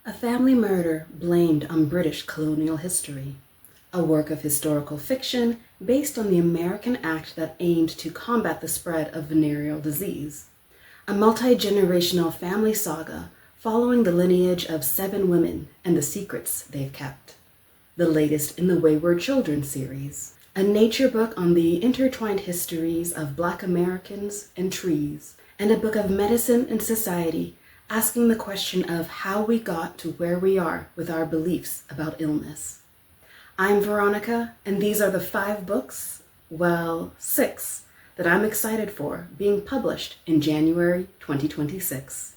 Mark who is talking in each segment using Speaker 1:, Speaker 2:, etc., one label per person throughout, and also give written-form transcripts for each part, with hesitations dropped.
Speaker 1: A family murder blamed on British colonial history. A work of historical fiction based on the American act that aimed to combat the spread of venereal disease. A multi-generational family saga following the lineage of 7 women and the secrets they've kept. The latest in the Wayward Children series. A nature book on the intertwined histories of Black Americans and trees. And a book of medicine and society asking the question of how we got to where we are with our beliefs about illness. I'm Veronica, and these are the 5 books, well, 6, that I'm excited for being published in January 2026.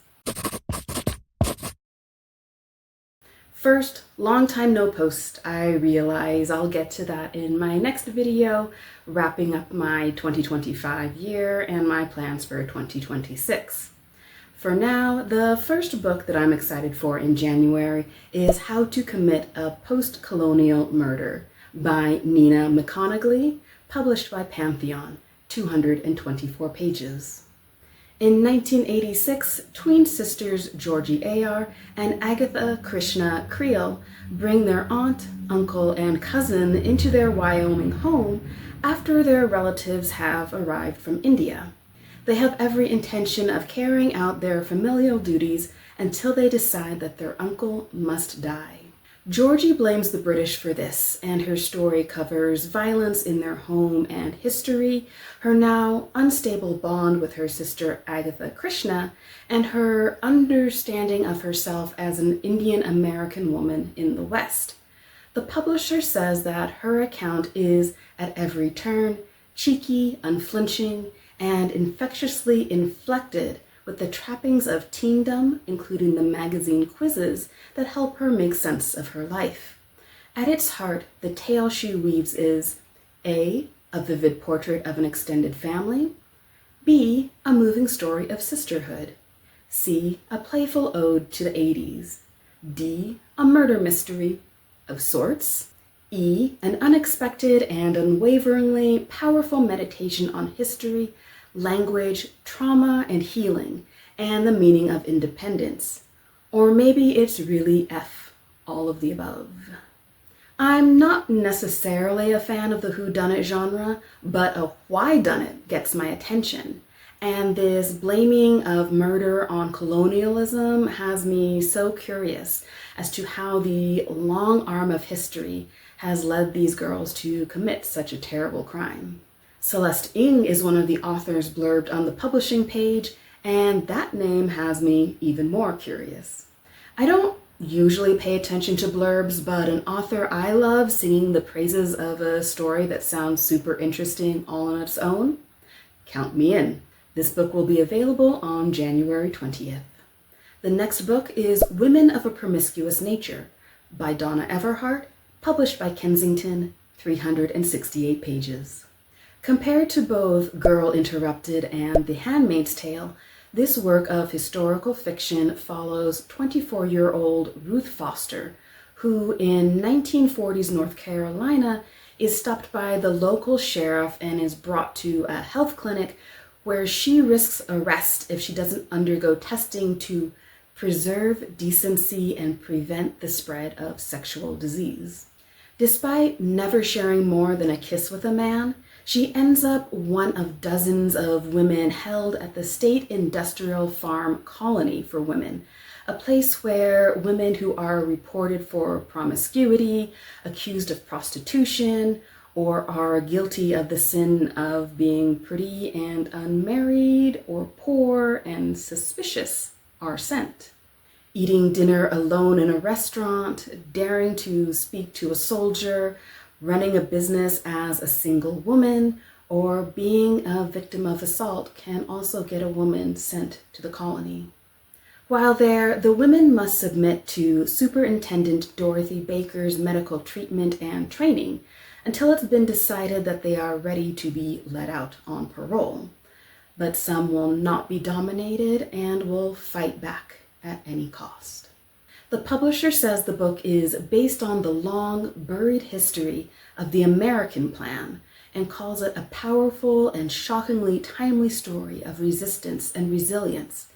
Speaker 1: First, long time no post. I realize I'll get to that in my next video, wrapping up my 2025 year and my plans for 2026. For now, the first book that I'm excited for in January is How to Commit a Post-Colonial Murder by Nina McConigley, published by Pantheon, 224 pages. In 1986, twin sisters Georgie Ayar and Agatha Krishna Creel bring their aunt, uncle, and cousin into their Wyoming home after their relatives have arrived from India. They have every intention of carrying out their familial duties until they decide that their uncle must die. Georgie blames the British for this, and her story covers violence in their home and history, her now unstable bond with her sister Agatha Krishna, and her understanding of herself as an Indian American woman in the West. The publisher says that her account is, at every turn, cheeky, unflinching, and infectiously inflected with the trappings of teendom, including the magazine quizzes that help her make sense of her life. At its heart, the tale she weaves is A, a vivid portrait of an extended family, B, a moving story of sisterhood, C, a playful ode to the 80s, D, a murder mystery of sorts, E, an unexpected and unwaveringly powerful meditation on history, language, trauma, and healing, and the meaning of independence. Or maybe it's really F, all of the above. I'm not necessarily a fan of the whodunit genre, but a whydunit gets my attention. And this blaming of murder on colonialism has me so curious as to how the long arm of history has led these girls to commit such a terrible crime. Celeste Ng is one of the authors blurbed on the publishing page, and that name has me even more curious. I don't usually pay attention to blurbs, but an author I love singing the praises of a story that sounds super interesting all on its own? Count me in. This book will be available on January 20th. The next book is Women of a Promiscuous Nature by Donna Everhart, published by Kensington, 368 pages. Compared to both Girl Interrupted and The Handmaid's Tale, this work of historical fiction follows 24-year-old Ruth Foster, who in 1940s North Carolina is stopped by the local sheriff and is brought to a health clinic where she risks arrest if she doesn't undergo testing to preserve decency and prevent the spread of sexual disease. Despite never sharing more than a kiss with a man, she ends up one of dozens of women held at the State Industrial Farm Colony for Women, a place where women who are reported for promiscuity, accused of prostitution, or are guilty of the sin of being pretty and unmarried, or poor and suspicious, are sent. Eating dinner alone in a restaurant, daring to speak to a soldier, running a business as a single woman, or being a victim of assault can also get a woman sent to the colony. While there, the women must submit to Superintendent Dorothy Baker's medical treatment and training until it's been decided that they are ready to be let out on parole. But some will not be dominated and will fight back at any cost. The publisher says the book is based on the long, buried history of the American plan and calls it a powerful and shockingly timely story of resistance and resilience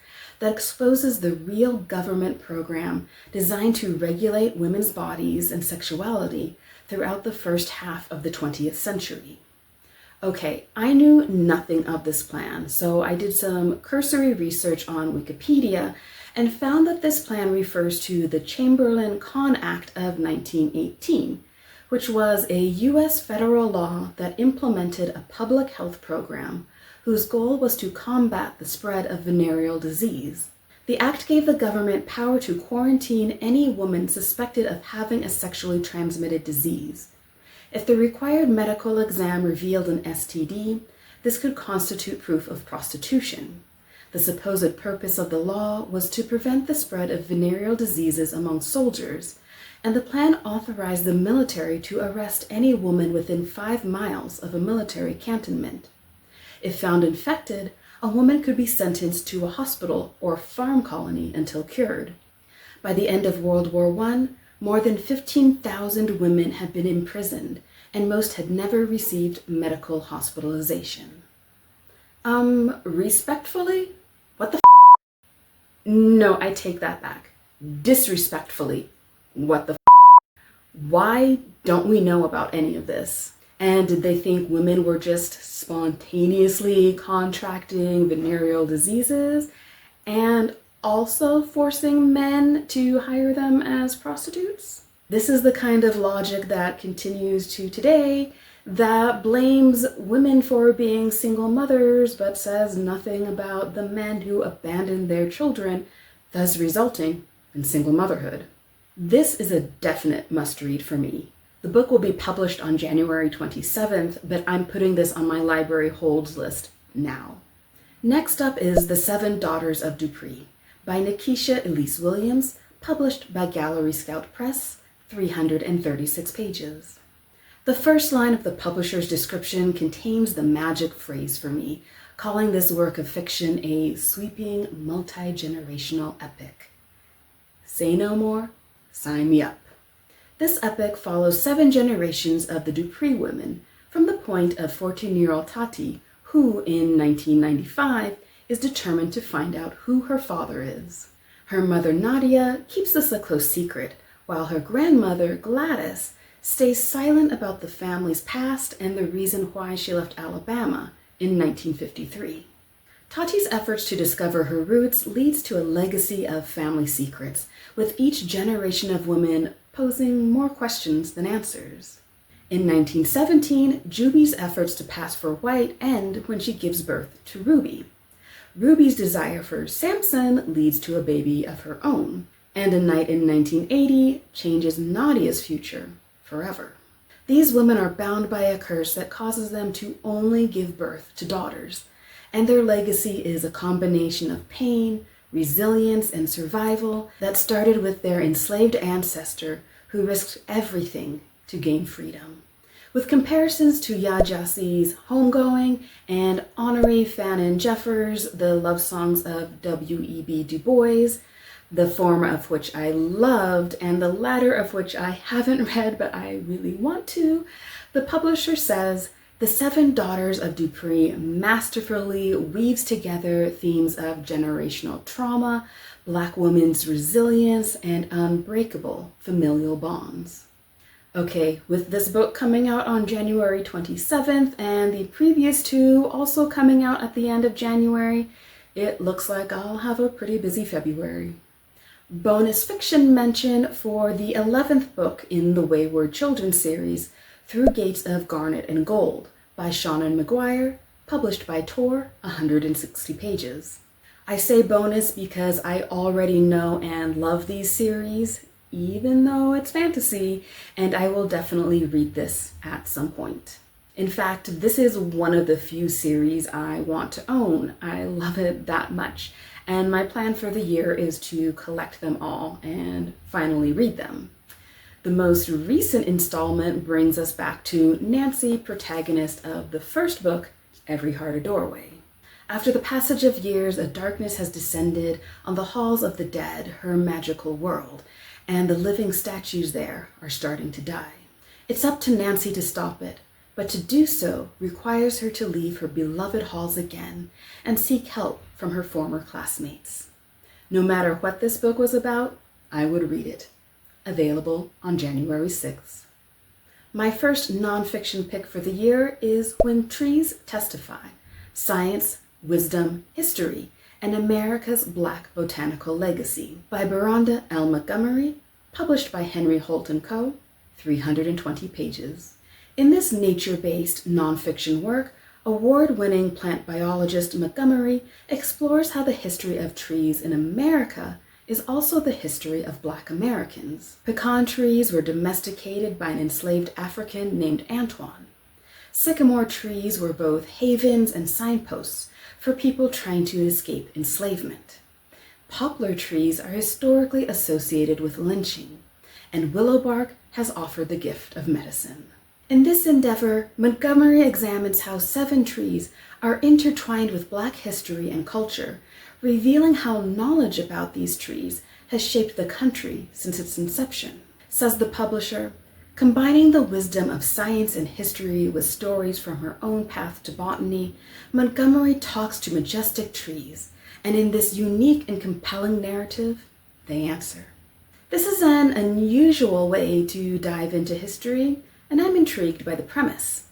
Speaker 1: that exposes the real government program designed to regulate women's bodies and sexuality throughout the first half of the 20th century. Okay, I knew nothing of this plan, so I did some cursory research on Wikipedia and found that this plan refers to the Chamberlain-Conn Act of 1918, which was a U.S. federal law that implemented a public health program whose goal was to combat the spread of venereal disease. The act gave the government power to quarantine any woman suspected of having a sexually transmitted disease. If the required medical exam revealed an STD, this could constitute proof of prostitution. The supposed purpose of the law was to prevent the spread of venereal diseases among soldiers, and the plan authorized the military to arrest any woman within 5 miles of a military cantonment. If found infected, a woman could be sentenced to a hospital or farm colony until cured. By the end of World War I, more than 15,000 women had been imprisoned, and most had never received medical hospitalization. Respectfully? What the f***? No, I take that back. Disrespectfully, what the f***? Why don't we know about any of this? And did they think women were just spontaneously contracting venereal diseases and also forcing men to hire them as prostitutes? This is the kind of logic that continues to today, that blames women for being single mothers but says nothing about the men who abandoned their children, thus resulting in single motherhood. This is a definite must-read for me. The book will be published on January 27th, but I'm putting this on my library holds list now. Next up is The 7 Daughters of Dupree by Nikesha Elise Williams, published by Gallery Scout Press, 336 pages. The first line of the publisher's description contains the magic phrase for me, calling this work of fiction a sweeping, multi-generational epic. Say no more, sign me up. This epic follows 7 generations of the Dupree women, from the point of 14-year-old Tati, who, in 1995, is determined to find out who her father is. Her mother, Nadia, keeps this a close secret, while her grandmother, Gladys, stays silent about the family's past and the reason why she left Alabama in 1953. Tati's efforts to discover her roots leads to a legacy of family secrets, with each generation of women posing more questions than answers. In 1917, Juby's efforts to pass for white end when she gives birth to Ruby. Ruby's desire for Samson leads to a baby of her own, and a night in 1980 changes Nadia's future forever. These women are bound by a curse that causes them to only give birth to daughters, and their legacy is a combination of pain, resilience, and survival that started with their enslaved ancestor who risked everything to gain freedom. With comparisons to Yaa Gyasi's Homegoing and Honoré Fannin Jeffers' The Love Songs of W.E.B. Du Bois, the former of which I loved and the latter of which I haven't read but I really want to, the publisher says, The 7 Daughters of Dupree masterfully weaves together themes of generational trauma, Black women's resilience, and unbreakable familial bonds. Okay, with this book coming out on January 27th and the previous 2 also coming out at the end of January, it looks like I'll have a pretty busy February. Bonus fiction mention for the 11th book in the Wayward Children series, Through Gates of Garnet and Gold, by Seanan McGuire, published by Tor, 160 pages. I say bonus because I already know and love these series, even though it's fantasy, and I will definitely read this at some point. In fact, this is one of the few series I want to own. I love it that much, and my plan for the year is to collect them all and finally read them. The most recent installment brings us back to Nancy, protagonist of the first book, Everhart, a Doorway. After the passage of years, a darkness has descended on the halls of the dead, her magical world, and the living statues there are starting to die. It's up to Nancy to stop it, but to do so requires her to leave her beloved halls again and seek help from her former classmates. No matter what this book was about, I would read it. Available on January 6th. My first nonfiction pick for the year is When Trees Testify: Science, Wisdom, History, and America's Black Botanical Legacy by Beronda L. Montgomery, published by Henry Holt & Co., 320 pages. In this nature-based nonfiction work, award-winning plant biologist Montgomery explores how the history of trees in America is also the history of Black Americans. Pecan trees were domesticated by an enslaved African named Antoine. Sycamore trees were both havens and signposts for people trying to escape enslavement. Poplar trees are historically associated with lynching, and willow bark has offered the gift of medicine. In this endeavor, Montgomery examines how 7 trees are intertwined with Black history and culture, revealing how knowledge about these trees has shaped the country since its inception. Says the publisher, combining the wisdom of science and history with stories from her own path to botany, Montgomery talks to majestic trees, and in this unique and compelling narrative, they answer. This is an unusual way to dive into history, and I'm intrigued by the premise.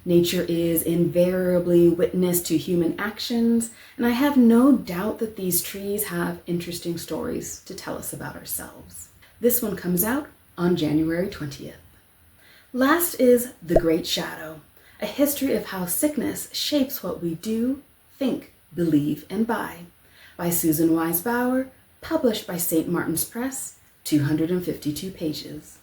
Speaker 1: Nature is invariably witness to human actions, and I have no doubt that these trees have interesting stories to tell us about ourselves. This one comes out on January 20th. Last is The Great Shadow, a history of how sickness shapes what we do, think, believe, and buy, by Susan Wise Bauer, published by St. Martin's Press, 252 pages.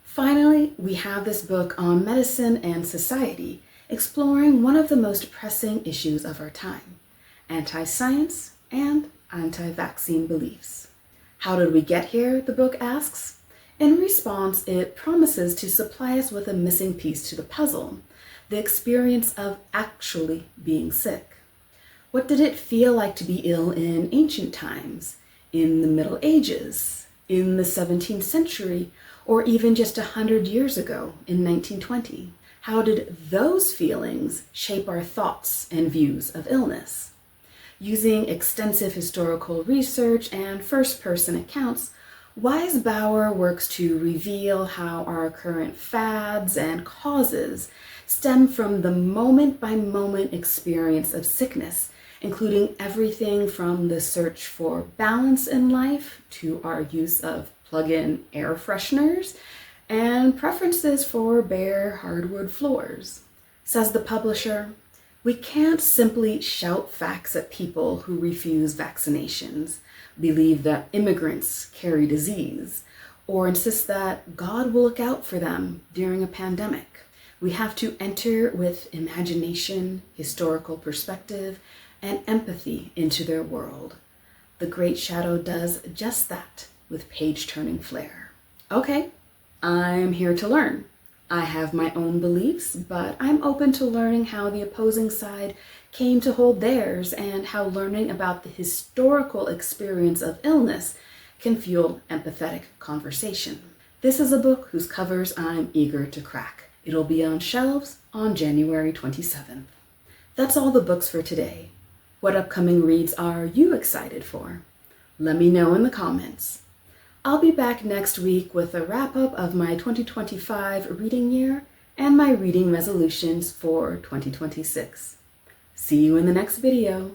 Speaker 1: Finally, we have this book on medicine and society, exploring one of the most pressing issues of our time: anti-science and anti-vaccine beliefs. How did we get here, the book asks? In response, it promises to supply us with a missing piece to the puzzle: the experience of actually being sick. What did it feel like to be ill in ancient times, in the Middle Ages, in the 17th century, or even just 100 years ago in 1920? How did those feelings shape our thoughts and views of illness? Using extensive historical research and first-person accounts, Wise Bauer works to reveal how our current fads and causes stem from the moment-by-moment experience of sickness, including everything from the search for balance in life to our use of plug-in air fresheners and preferences for bare hardwood floors. Says the publisher, we can't simply shout facts at people who refuse vaccinations, believe that immigrants carry disease, or insist that God will look out for them during a pandemic. We have to enter with imagination, historical perspective, and empathy into their world. The Great Shadow does just that with page-turning flair. Okay, I'm here to learn. I have my own beliefs, but I'm open to learning how the opposing side came to hold theirs and how learning about the historical experience of illness can fuel empathetic conversation. This is a book whose covers I'm eager to crack. It'll be on shelves on January 27th. That's all the books for today. What upcoming reads are you excited for? Let me know in the comments. I'll be back next week with a wrap-up of my 2025 reading year and my reading resolutions for 2026. See you in the next video.